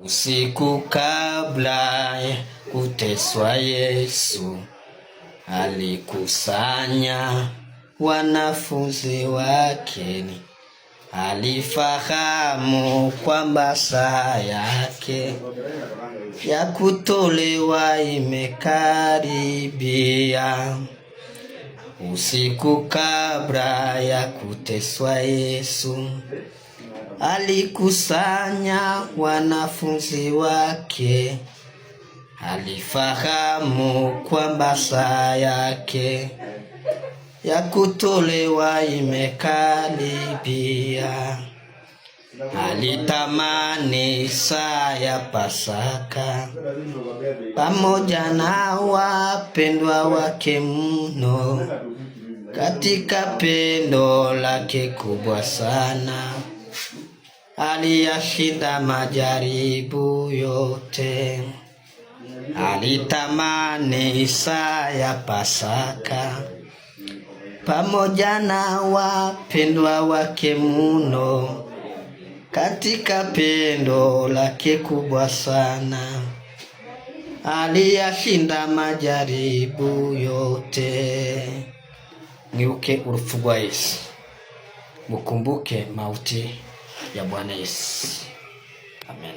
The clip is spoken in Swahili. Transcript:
Usiku kabla ya kuteswa Yesu alikusanya wanafunzi wake. Alifahamu kwamba saa yake ya kutolewa imekaribia. Usiku kabla ya kuteswa Yesu alikusanya wanafunzi wake. Alifahamu kwamba saa yake ya kutolewa imekaribia. Alitamani saa ya Pasaka pamoja na wapendwa wake mno, katika pendo lake kubwa sana. Aliyashinda majaribu yote. Alitamani saa ya Pasaka pamoja na wapendwa wake mno, katika pendo lake kubwa sana. Aliyashinda majaribu yote. Mwibuke urupfu rwa Yesu, mukumbuke mauti ya Bwana Yesu. Amen.